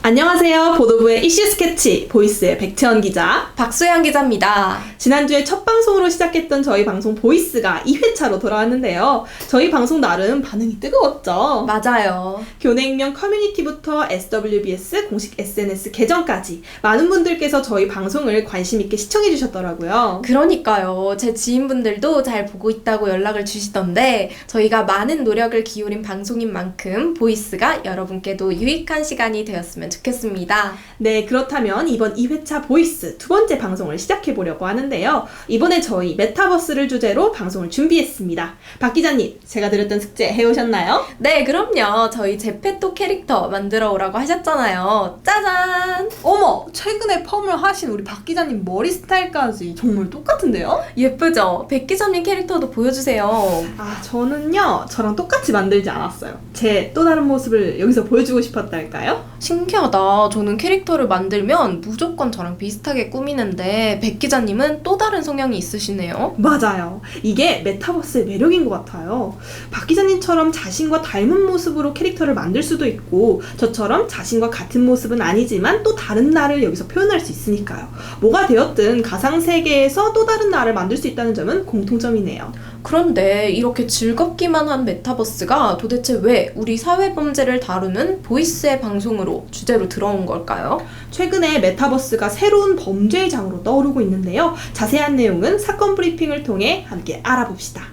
안녕하세요. 보도부의 이슈 스케치 보이스의 백채원 기자, 박수영 기자입니다. 지난주에 첫 방송으로 시작했던 저희 방송 보이스가 2회차로 돌아왔는데요. 저희 방송 나름 반응이 뜨거웠죠. 맞아요. 교내익명 커뮤니티부터 SWBS 공식 SNS 계정까지 많은 분들께서 저희 방송을 관심 있게 시청해 주셨더라고요. 그러니까요. 제 지인분들도 잘 보고 있다고 연락을 주시던데 저희가 많은 노력을 기울인 방송인 만큼 보이스가 여러분께도 유익한 시간이 되었으면 좋겠습니다. 네, 그렇다면 이번 2회차 보이스 두 번째 방송을 시작해 보려고 하는데요. 이번에 저희 메타버스를 주제로 방송을 준비했습니다. 박 기자님, 제가 드렸던 숙제 해오셨나요? 네, 그럼요. 저희 제페토 캐릭터 만들어 오라고 하셨잖아요. 짜잔! 어머, 최근에 펌을 하신 우리 박 기자님 머리 스타일까지 정말 똑같은데요? 예쁘죠? 백 기자님 캐릭터도 보여주세요. 아, 저는요, 저랑 똑같이 만들지 않았어요. 제 또 다른 모습을 여기서 보여주고 싶었달까요? 신기하다. 저는 캐릭터를 만들면 무조건 저랑 비슷하게 꾸미는데 백 기자님은 또 다른 성향이 있으시네요. 맞아요. 이게 메타버스의 매력인 것 같아요. 박 기자님처럼 자신과 닮은 모습으로 캐릭터를 만들 수도 있고, 저처럼 자신과 같은 모습은 아니지만 또 다른 나를 여기서 표현할 수 있으니까요. 뭐가 되었든 가상세계에서 또 다른 나를 만들 수 있다는 점은 공통점이네요. 그런데 이렇게 즐겁기만 한 메타버스가 도대체 왜 우리 사회범죄를 다루는 보이스의 방송으로 주제로 들어온 걸까요? 최근에 메타버스가 새로운 범죄의 장으로 떠오르고 있는데요. 자세한 내용은 사건 브리핑을 통해 함께 알아봅시다.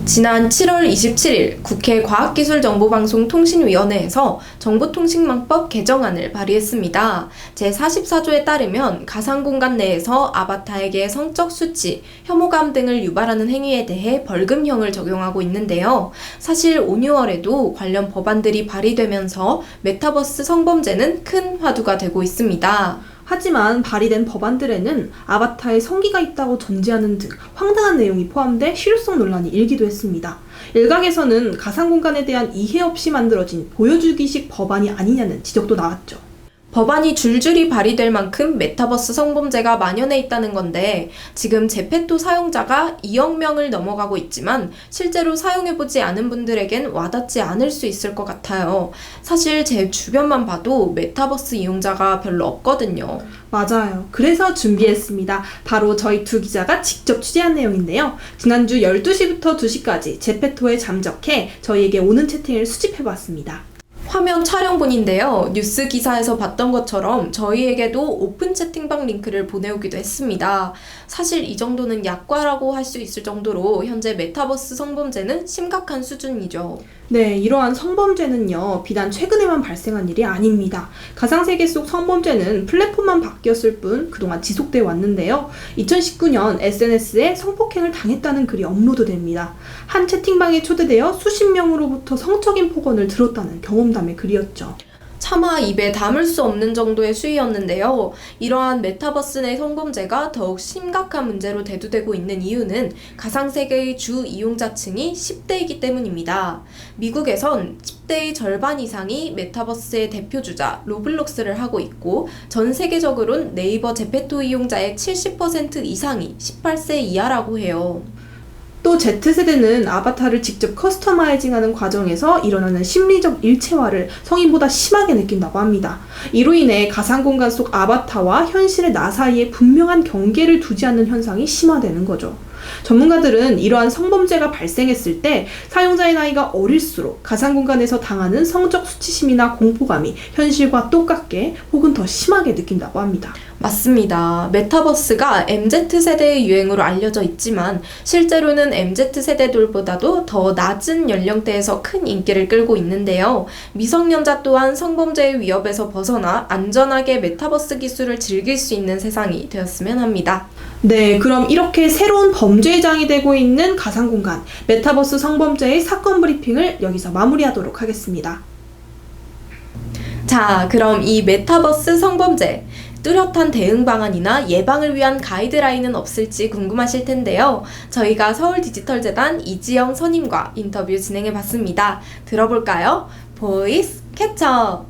지난 7월 27일 국회 과학기술정보방송통신위원회에서 정보통신망법 개정안을 발의했습니다. 제44조에 따르면 가상공간 내에서 아바타에게 성적 수치, 혐오감 등을 유발하는 행위에 대해 벌금형을 적용하고 있는데요. 사실 올 6월에도 관련 법안들이 발의되면서 메타버스 성범죄는 큰 화두가 되고 있습니다. 하지만 발의된 법안들에는 아바타에 성기가 있다고 전제하는 등 황당한 내용이 포함돼 실효성 논란이 일기도 했습니다. 일각에서는 가상공간에 대한 이해 없이 만들어진 보여주기식 법안이 아니냐는 지적도 나왔죠. 법안이 줄줄이 발의될 만큼 메타버스 성범죄가 만연해 있다는 건데 지금 제페토 사용자가 2억 명을 넘어가고 있지만 실제로 사용해보지 않은 분들에겐 와닿지 않을 수 있을 것 같아요. 사실 제 주변만 봐도 메타버스 이용자가 별로 없거든요. 맞아요. 그래서 준비했습니다. 바로 저희 두 기자가 직접 취재한 내용인데요. 지난주 12시부터 2시까지 제페토에 잠적해 저희에게 오는 채팅을 수집해봤습니다. 화면 촬영본인데요. 뉴스 기사에서 봤던 것처럼 저희에게도 오픈 채팅방 링크를 보내오기도 했습니다. 사실 이 정도는 약과라고 할 수 있을 정도로 현재 메타버스 성범죄는 심각한 수준이죠. 네, 이러한 성범죄는요, 비단 최근에만 발생한 일이 아닙니다. 가상세계 속 성범죄는 플랫폼만 바뀌었을 뿐 그동안 지속돼 왔는데요. 2019년 SNS에 성폭행을 당했다는 글이 업로드됩니다. 한 채팅방에 초대되어 수십 명으로부터 성적인 폭언을 들었다는 경험담의 글이었죠. 차마 입에 담을 수 없는 정도의 수위였는데요. 이러한 메타버스 내 성범죄가 더욱 심각한 문제로 대두되고 있는 이유는 가상세계의 주 이용자층이 10대이기 때문입니다. 미국에선 10대의 절반 이상이 메타버스의 대표주자 로블록스를 하고 있고 전 세계적으론 네이버 제페토 이용자의 70% 이상이 18세 이하라고 해요. 또 Z세대는 아바타를 직접 커스터마이징하는 과정에서 일어나는 심리적 일체화를 성인보다 심하게 느낀다고 합니다. 이로 인해 가상공간 속 아바타와 현실의 나 사이에 분명한 경계를 두지 않는 현상이 심화되는 거죠. 전문가들은 이러한 성범죄가 발생했을 때 사용자의 나이가 어릴수록 가상공간에서 당하는 성적 수치심이나 공포감이 현실과 똑같게 혹은 더 심하게 느낀다고 합니다. 맞습니다. 메타버스가 MZ세대의 유행으로 알려져 있지만 실제로는 MZ세대들보다도 더 낮은 연령대에서 큰 인기를 끌고 있는데요. 미성년자 또한 성범죄의 위협에서 벗어나 안전하게 메타버스 기술을 즐길 수 있는 세상이 되었으면 합니다. 네, 그럼 이렇게 새로운 범죄의 장이 되고 있는 가상공간, 메타버스 성범죄의 사건 브리핑을 여기서 마무리하도록 하겠습니다. 자, 그럼 이 메타버스 성범죄 뚜렷한 대응 방안이나 예방을 위한 가이드라인은 없을지 궁금하실 텐데요. 저희가 서울디지털재단 이지영 선임과 인터뷰 진행해봤습니다. 들어볼까요? 보이스 캐쳐!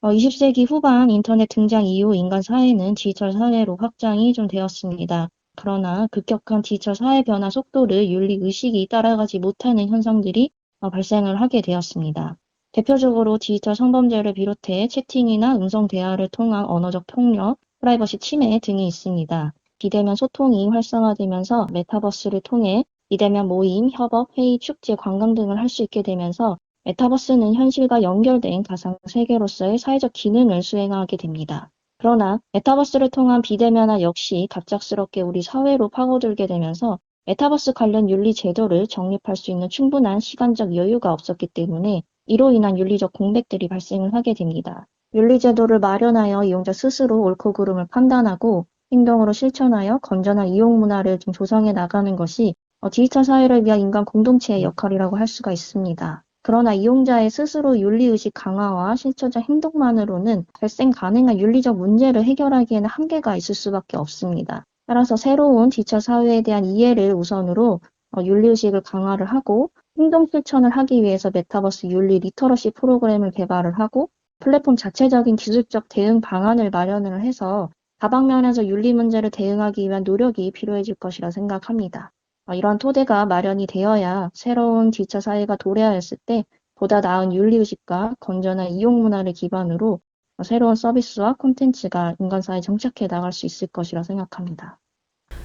20세기 후반 인터넷 등장 이후 인간 사회는 디지털 사회로 확장이 좀 되었습니다. 그러나 급격한 디지털 사회 변화 속도를 윤리의식이 따라가지 못하는 현상들이 발생을 하게 되었습니다. 대표적으로 디지털 성범죄를 비롯해 채팅이나 음성 대화를 통한 언어적 폭력, 프라이버시 침해 등이 있습니다. 비대면 소통이 활성화되면서 메타버스를 통해 비대면 모임, 협업, 회의, 축제, 관광 등을 할 수 있게 되면서 메타버스는 현실과 연결된 가상 세계로서의 사회적 기능을 수행하게 됩니다. 그러나 메타버스를 통한 비대면화 역시 갑작스럽게 우리 사회로 파고들게 되면서 메타버스 관련 윤리 제도를 정립할 수 있는 충분한 시간적 여유가 없었기 때문에 이로 인한 윤리적 공백들이 발생을 하게 됩니다. 윤리 제도를 마련하여 이용자 스스로 옳고 그름을 판단하고 행동으로 실천하여 건전한 이용 문화를 좀 조성해 나가는 것이 디지털 사회를 위한 인간 공동체의 역할이라고 할 수가 있습니다. 그러나 이용자의 스스로 윤리의식 강화와 실천적 행동만으로는 발생 가능한 윤리적 문제를 해결하기에는 한계가 있을 수밖에 없습니다. 따라서 새로운 디지털 사회에 대한 이해를 우선으로 윤리의식을 강화를 하고 행동 실천을 하기 위해서 메타버스 윤리 리터러시 프로그램을 개발을 하고 플랫폼 자체적인 기술적 대응 방안을 마련을 해서 다방면에서 윤리 문제를 대응하기 위한 노력이 필요해질 것이라 생각합니다. 이러한 토대가 마련이 되어야 새로운 디지털 사회가 도래하였을 때 보다 나은 윤리의식과 건전한 이용 문화를 기반으로 새로운 서비스와 콘텐츠가 인간사회에 정착해 나갈 수 있을 것이라 생각합니다.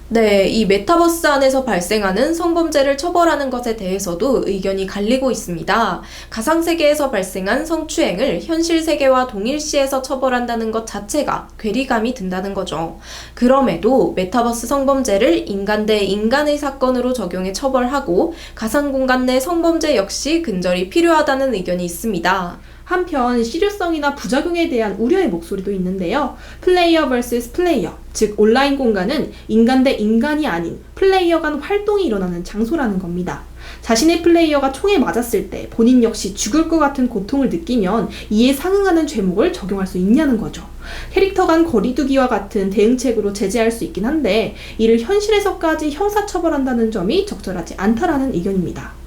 네, 이 메타버스 안에서 발생하는 성범죄를 처벌하는 것에 대해서도 의견이 갈리고 있습니다. 가상세계에서 발생한 성추행을 현실 세계와 동일시해서 처벌한다는 것 자체가 괴리감이 든다는 거죠. 그럼에도 메타버스 성범죄를 인간 대 인간의 사건으로 적용해 처벌하고 가상공간 내 성범죄 역시 근절이 필요하다는 의견이 있습니다. 한편 실효성이나 부작용에 대한 우려의 목소리도 있는데요. 플레이어 vs 플레이어, 즉 온라인 공간은 인간 대 인간이 아닌 플레이어 간 활동이 일어나는 장소라는 겁니다. 자신의 플레이어가 총에 맞았을 때 본인 역시 죽을 것 같은 고통을 느끼면 이에 상응하는 죄목을 적용할 수 있냐는 거죠. 캐릭터 간 거리두기와 같은 대응책으로 제재할 수 있긴 한데 이를 현실에서까지 형사처벌한다는 점이 적절하지 않다라는 의견입니다.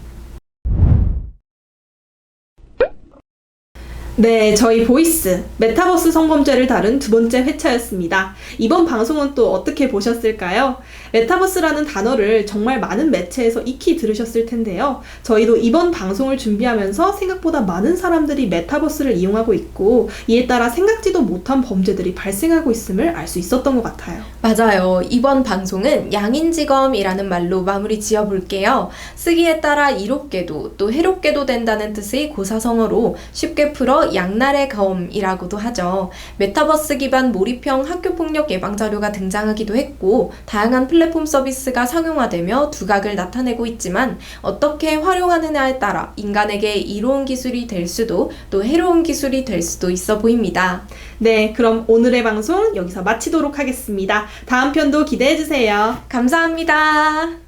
네, 저희 보이스 메타버스 성범죄를 다룬 두 번째 회차였습니다. 이번 방송은 또 어떻게 보셨을까요? 메타버스라는 단어를 정말 많은 매체에서 익히 들으셨을 텐데요. 저희도 이번 방송을 준비하면서 생각보다 많은 사람들이 메타버스를 이용하고 있고 이에 따라 생각지도 못한 범죄들이 발생하고 있음을 알 수 있었던 것 같아요. 맞아요. 이번 방송은 양인지검이라는 말로 마무리 지어볼게요. 쓰기에 따라 이롭게도 또 해롭게도 된다는 뜻의 고사성어로 쉽게 풀어 양날의 검이라고도 하죠. 메타버스 기반 몰입형 학교폭력 예방 자료가 등장하기도 했고 다양한 플랫폼 서비스가 상용화되며 두각을 나타내고 있지만 어떻게 활용하느냐에 따라 인간에게 이로운 기술이 될 수도 또 해로운 기술이 될 수도 있어 보입니다. 네, 그럼 오늘의 방송 여기서 마치도록 하겠습니다. 다음 편도 기대해주세요. 감사합니다.